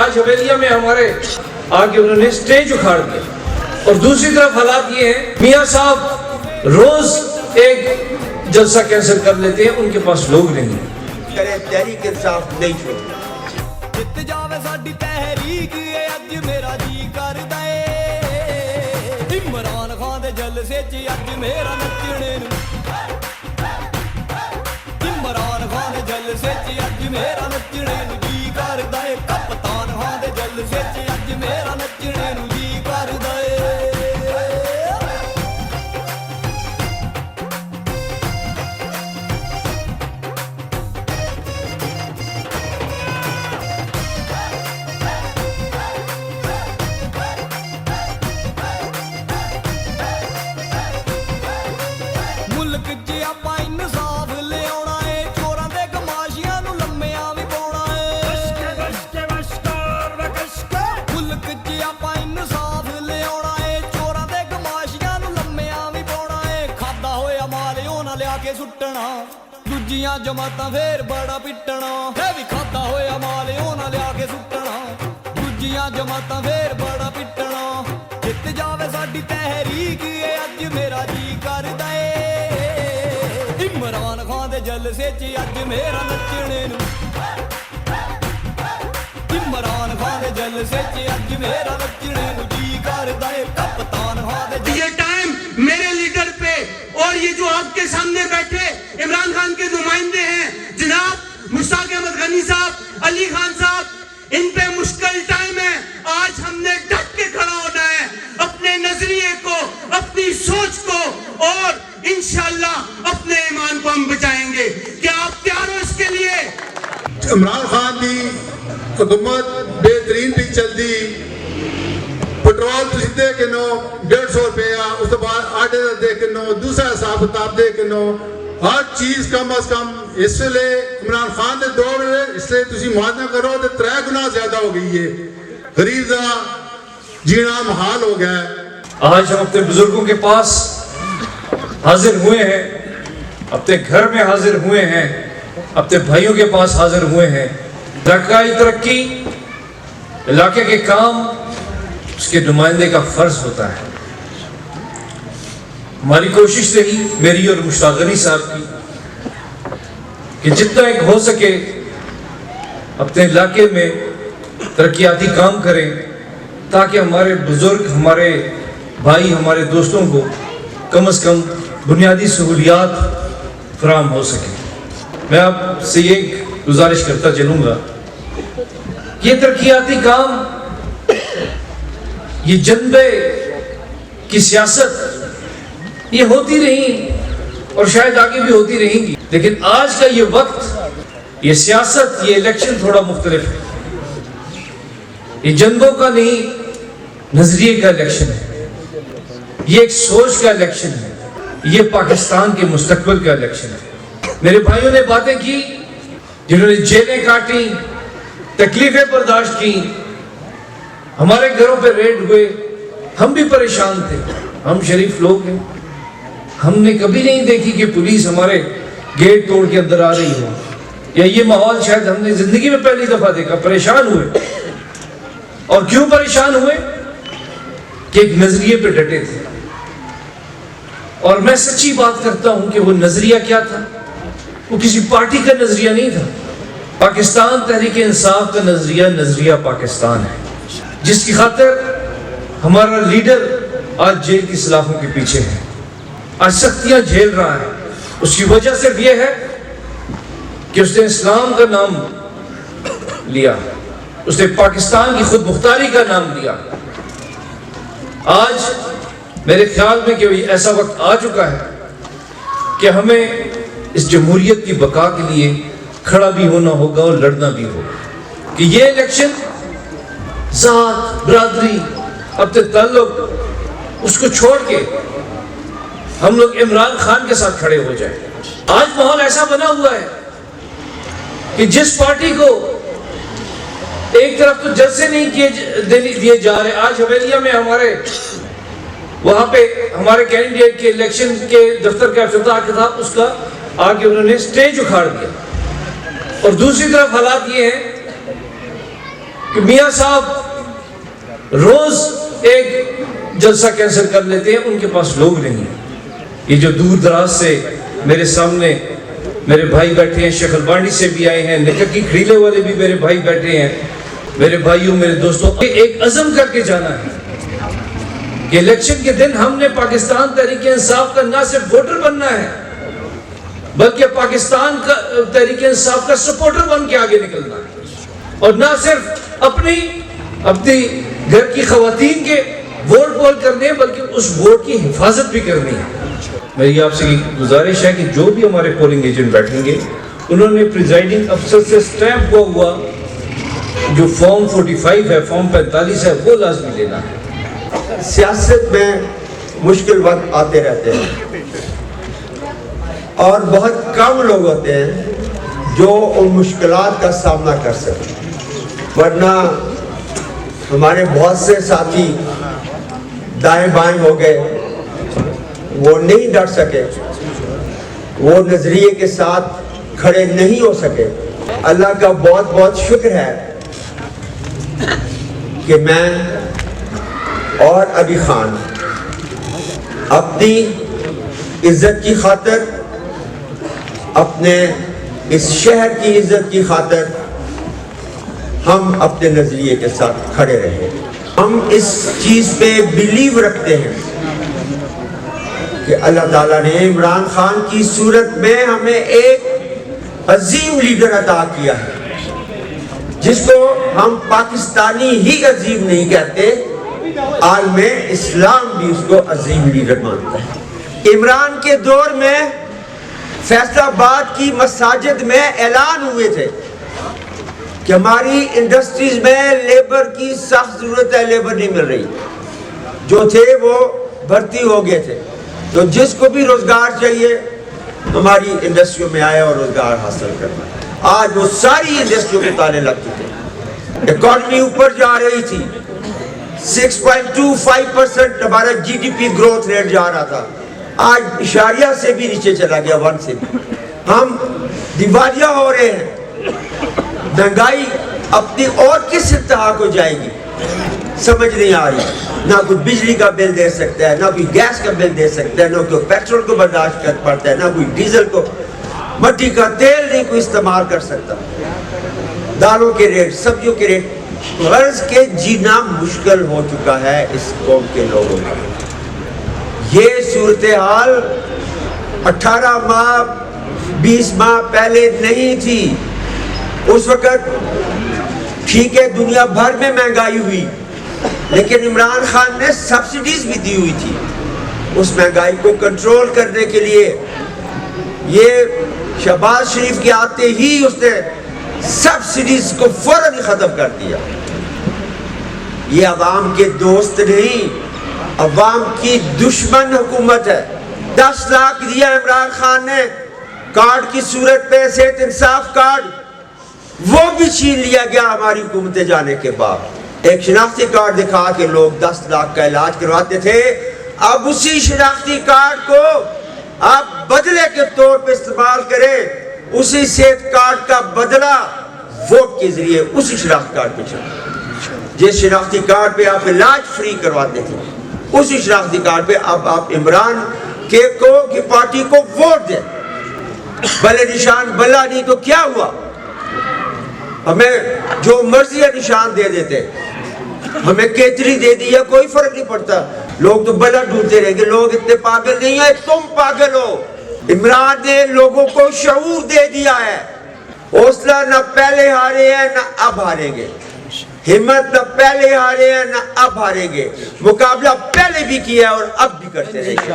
آج حویلیہ میں ہمارے آگے انہوں نے سٹیج اکھاڑ دیا. اور دوسری طرف حالات یہ ہیں میاں صاحب روز ایک جلسہ کینسل کر لیتے ہیں, ان کے پاس لوگ نہیں کرے تحریک انصاف نہیں چھوڑ جت جاوے ساڈی تحریک اج میرا جی کردا اے عمران خان دے جلسے چ اج میرا نچنے نوں عمران خان دے جلسے چ اج میرا نچنے نوں جی کردا اے کپتان خان دے جلسے چ اج میرا نچنے نوں جی کردا اے ملک چ آپا انصاف لے آਉਣਾ ਏ ਚੋਰਾਂ ਦੇ ਗਮਾਸ਼ੀਆਂ ਨੂੰ ਲੰਮਿਆਂ ਵੀ ਪਾਉਣਾ ਏ ਮੁਲਕ ਚ ਆਪਾਂ ਇਨਸਾਫ ਲੈ ਆਉਣਾ ਏ ਚੋਰਾਂ ਦੇ ਗਮਾਸ਼ੀਆਂ ਨੂੰ ਲੰਮਿਆਂ ਵੀ ਪਾਉਣਾ ਏ ਖਾਦਾ ਹੋਇਆ ਮਾਲ ਉਹਨਾਂ ਲਿਆ ਕੇ ਸੁੱਟਣਾ ਦੂਜੀਆਂ ਜਮਾਤਾਂ ਫੇਰ ਬੜਾ ਪਿੱਟਣਾ ਇਹ ਵੀ ਖਾਦਾ ਹੋਇਆ ਮਾਲ ਉਹਨਾਂ ਲਿਆ ਕੇ ਸੁੱਟਣਾ ਦੂਜੀਆਂ ਜਮਾਤਾਂ ਫੇਰ ਬੜਾ ਪਿੱਟਣਾ ਜਿੱਤ ਜਾਵੇ ਸਾਡੀ ਤਹਿਰੀਕ ਏ ਅੱਜ ਮੇਰਾ ਜੀ ਕਰਦਾ ਏ عمران خان دے جلسے چ اج میرا نچنے نوں عمران خان دے جلسے چ اج میرا نچنے نوں جی کردا اے کپتان خان دے یہ ٹائم میرے لیڈر پہ اور یہ جو آپ کے سامنے بیٹھے عمران خان کے نمائندے ہیں جناب مشتاق احمد غنی صاحب, علی خان صاحب, ان پہ مشکل ٹائم ہے. آج ہم نے ڈٹ کے کھڑا ہونا ہے, اپنے نظریے کو, اپنی سوچ کو اور انشاءاللہ اپنے ایمان کو ہم بچائیں گے. کیا آپ تیار ہو اس کے لیے؟ عمران خان دی حکومت بہترین بھی چل دی, پٹرول تسی دے کے نو 150 روپیہ, اس بعد آٹے دے کے نو, دوسرا حساب کتاب دے کے نو, ہر چیز کم از کم اس لیے عمران خان دے دور ہے, اس لیے تسی موازنہ کرو تو 3 گنا زیادہ ہو گئی ہے. غریب دا جینا محال ہو گیا ہے. آج ہم اپنے بزرگوں کے پاس حاضر ہوئے ہیں, اپنے گھر میں حاضر ہوئے ہیں, اپنے بھائیوں کے پاس حاضر ہوئے ہیں. علاقائی ترقی, علاقے کے کام اس کے نمائندے کا فرض ہوتا ہے. ہماری کوشش رہی میری اور مشتاق غنی صاحب کی کہ جتنا ایک ہو سکے اپنے علاقے میں ترقیاتی کام کریں تاکہ ہمارے بزرگ, ہمارے بھائی, ہمارے دوستوں کو کم از کم بنیادی سہولیات فراہم ہو سکیں. میں آپ سے یہ گزارش کرتا چلوں گا, یہ ترقیاتی کام, یہ جنبے کی سیاست یہ ہوتی رہی اور شاید آگے بھی ہوتی رہیں گی, لیکن آج کا یہ وقت, یہ سیاست, یہ الیکشن تھوڑا مختلف ہے. یہ جنگوں کا نہیں, نظریے کا الیکشن ہے, یہ ایک سوچ کا الیکشن ہے, یہ پاکستان کے مستقبل کا الیکشن ہے. میرے بھائیوں نے باتیں کی, جنہوں نے جیلیں کاٹی, تکلیفیں برداشت کی, ہمارے گھروں پہ ریڈ ہوئے, ہم بھی پریشان تھے. ہم شریف لوگ ہیں, ہم نے کبھی نہیں دیکھی کہ پولیس ہمارے گیٹ توڑ کے اندر آ رہی ہو, یا یہ ماحول شاید ہم نے زندگی میں پہلی دفعہ دیکھا. پریشان ہوئے, اور کیوں پریشان ہوئے؟ کہ ایک نظریے پہ ڈٹے تھے. اور میں سچی بات کرتا ہوں کہ وہ نظریہ کیا تھا؟ وہ کسی پارٹی کا نظریہ نہیں تھا. پاکستان تحریک انصاف کا نظریہ, نظریہ پاکستان ہے, جس کی خاطر ہمارا لیڈر آج جیل کی سلاخوں کے پیچھے ہے, آج سختیاں جھیل رہا ہے. اس کی وجہ صرف یہ ہے کہ اس نے اسلام کا نام لیا, اس نے پاکستان کی خود مختاری کا نام لیا. آج میرے خیال میں کہ ایسا وقت آ چکا ہے کہ ہمیں اس جمہوریت کی بقا کے لیے کھڑا بھی ہونا ہوگا اور لڑنا بھی ہوگا. کہ یہ الیکشن ذات, برادری, اپنے تعلق, اس کو چھوڑ کے ہم لوگ عمران خان کے ساتھ کھڑے ہو جائیں. آج ماحول ایسا بنا ہوا ہے کہ جس پارٹی کو ایک طرف تو جلسے نہیں دیے جا رہے. آج حویلیہ میں ہمارے وہاں پہ ہمارے کینڈیڈیٹ کے الیکشن کے دفتر کا افتتاح تھا, اس کا آگے انہوں نے سٹیج اکھاڑ دیا. اور دوسری طرف حالات یہ ہیں کہ میاں صاحب روز ایک جلسہ کینسل کر لیتے ہیں, ان کے پاس لوگ نہیں. یہ جو دور دراز سے میرے سامنے میرے بھائی بیٹھے ہیں, شیخ البانی سے بھی آئے ہیں, نککی کھریلے والے بھی میرے بھائی بیٹھے ہیں. میرے بھائیوں, میرے دوستوں, ایک عزم کر کے جانا ہے کہ الیکشن کے دن ہم نے پاکستان تحریک انصاف کا نہ صرف ووٹر بننا ہے بلکہ پاکستان کا تحریک انصاف کا سپورٹر بن کے آگے نکلنا ہے, اور نہ صرف اپنی گھر کی خواتین کے ووٹ پول کرنے ہیں بلکہ اس ووٹ کی حفاظت بھی کرنی ہے. میری آپ سے گزارش ہے کہ جو بھی ہمارے پولنگ ایجنٹ بیٹھیں گے انہوں نے پریزائڈنگ افسر سے سٹیمپ ہوا جو فارم 45 ہے, فارم 45 ہے, وہ لازمی لینا ہے. سیاست میں مشکل وقت آتے رہتے ہیں اور بہت کم لوگ ہوتے ہیں جو ان مشکلات کا سامنا کر سکیں, ورنہ ہمارے بہت سے ساتھی دائیں بائیں ہو گئے, وہ نہیں ڈٹ سکے, وہ نظریے کے ساتھ کھڑے نہیں ہو سکے. اللہ کا بہت بہت شکر ہے کہ میں اور علی خان اپنی عزت کی خاطر, اپنے اس شہر کی عزت کی خاطر ہم اپنے نظریے کے ساتھ کھڑے رہے. ہم اس چیز پہ بیلیو رکھتے ہیں کہ اللہ تعالیٰ نے عمران خان کی صورت میں ہمیں ایک عظیم لیڈر عطا کیا ہے, جس کو ہم پاکستانی ہی عظیم نہیں کہتے, عالم اسلام بھی اس کو عظیم لیڈر مانتا ہے. عمران کے دور میں فیصل آباد کی مساجد میں اعلان ہوئے تھے کہ ہماری انڈسٹریز میں لیبر کی سخت ضرورت ہے, لیبر نہیں مل رہی. جو تھے وہ بھرتی ہو گئے تھے, تو جس کو بھی روزگار چاہیے ہماری انڈسٹریوں میں آئے اور روزگار حاصل کرنا. آج وہ ساری انڈسٹریوں کے تالے لگ چکے ہیں, اکانومی اوپر جا رہی تھی, 6.25% ہمارا G D P growth rate جا رہا تھا, آج اشاریہ سے بھی نیچے چلا گیا, 1 سے بھی. ہم دیوالیہ ہو رہے ہیں, مہنگائی اپنی اور کس انتہا کو جائے گی سمجھ نہیں آ رہی. نہ کوئی بجلی کا بل دے سکتا ہے, نہ کوئی گیس کا بل دے سکتا ہے, نہ کوئی پیٹرول کو برداشت کر پڑتا ہے, نہ کوئی ڈیزل کو, مٹی کا تیل نہیں کوئی استعمال کر سکتا. دالوں کے ریٹ, سبزیوں کے ریٹ, غرض کے جینا مشکل ہو چکا ہے اس قوم کے لوگوں کا. یہ صورتحال 18 ماہ 20 ماہ پہلے نہیں تھی. اس وقت ٹھیک ہے دنیا بھر میں مہنگائی ہوئی, لیکن عمران خان نے سبسڈیز بھی دی ہوئی تھی. اس مہنگائی کو کنٹرول کرنے کے لیے یہ شہباز شریف کے آتے ہی اس نے سبسڈیز کو فوراً ہی ختم کر دیا. یہ عوام کے دوست نہیں, عوام کی دشمن حکومت ہے. 10 لاکھ دیا عمران خان نے کارڈ کی صورت پہ, صحت انصاف کارڈ, وہ بھی چھین لیا گیا ہماری حکومتیں جانے کے بعد. ایک شناختی کارڈ دکھا کے لوگ 10 لاکھ کا علاج کرواتے تھے, اب اسی شناختی کارڈ کو آپ بدلے کے طور پہ استعمال کریں, اسی صحت کارڈ کا بدلہ ووٹ کے ذریعے اسی شناختی کارڈ پہ چلے. جس شناختی کارڈ پہ آپ علاج فری کرواتے تھے, اسی شناختی کارڈ پہ اب آپ عمران کی پارٹی کو ووٹ دیں. بلے نشان بلا نہیں تو کیا ہوا, ہمیں جو مرضی نشان دے دیتے, ہمیں کیچری دے دی یا کوئی فرق نہیں پڑتا. لوگ تو بلا ڈھونڈتے رہیں گے. لوگ اتنے پاگل نہیں ہیں, تم پاگل ہو. عمران نے لوگوں کو شعور دے دیا ہے. حوصلہ نہ پہلے ہارے ہیں نہ اب ہاریں گے, ہمت نہ پہلے ہارے ہیں نہ اب ہاریں گے, مقابلہ پہلے بھی کیا ہے اور اب بھی کرتے رہیں گے.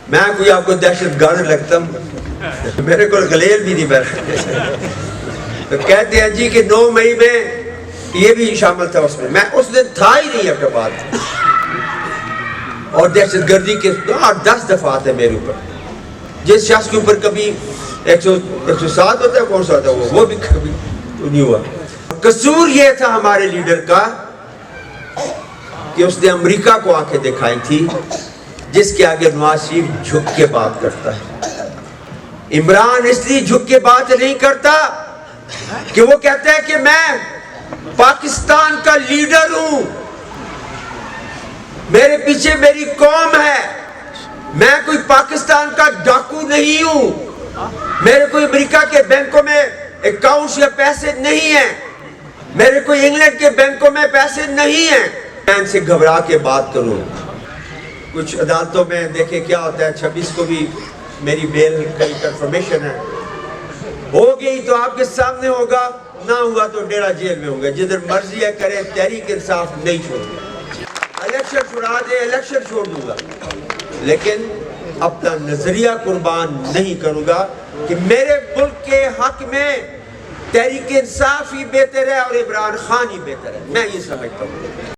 میں کوئی آپ کو دہشت گرد لگتا ہوں, میرے کو غلیل بھی نہیں بیٹھا. تو کہتے ہیں جی کہ 9 مئی میں یہ بھی شامل تھا اس میں اس دن تھا ہی نہیں اپنے بعد. اور دہشت گردی کے 10 دفعات ہیں میرے اوپر. جس شخص کے اوپر کبھی 107 ہوتا ہے, کون سا ہوتا ہے وہ بھی کبھی نہیں ہوا. قصور یہ تھا ہمارے لیڈر کا کہ اس نے امریکہ کو آنکھیں دکھائی تھی, جس کے آگے نواز شریف جھک کے بات کرتا ہے. عمران اس لیے جھک کے بات نہیں کرتا کہ وہ کہتا ہے کہ میں پاکستان کا لیڈر ہوں, میرے پیچھے میری قوم ہے, میں کوئی پاکستان کا ڈاکو نہیں ہوں, میرے کوئی امریکہ کے بینکوں میں اکاؤنٹس یا پیسے نہیں ہیں, میرے کوئی انگلینڈ کے بینکوں میں پیسے نہیں ہیں. میں ان سے گھبرا کے بات کروں. کچھ عدالتوں میں دیکھیں کیا ہوتا ہے, 26 کو بھی میری بیل کا کنفرمیشن ہے, ہو گئی تو آپ کے سامنے ہوگا, نہ ہوا تو ڈیرا جیل میں ہوگا. جدھر مرضی ہے کرے, تحریک انصاف نہیں چھوڑوں گا. الیکشن چھڑا دے, الیکشن چھوڑ دوں گا, لیکن اپنا نظریہ قربان نہیں کروں گا کہ میرے ملک کے حق میں تحریک انصاف ہی بہتر ہے اور عمران خان ہی بہتر ہے. میں یہ سمجھتا ہوں.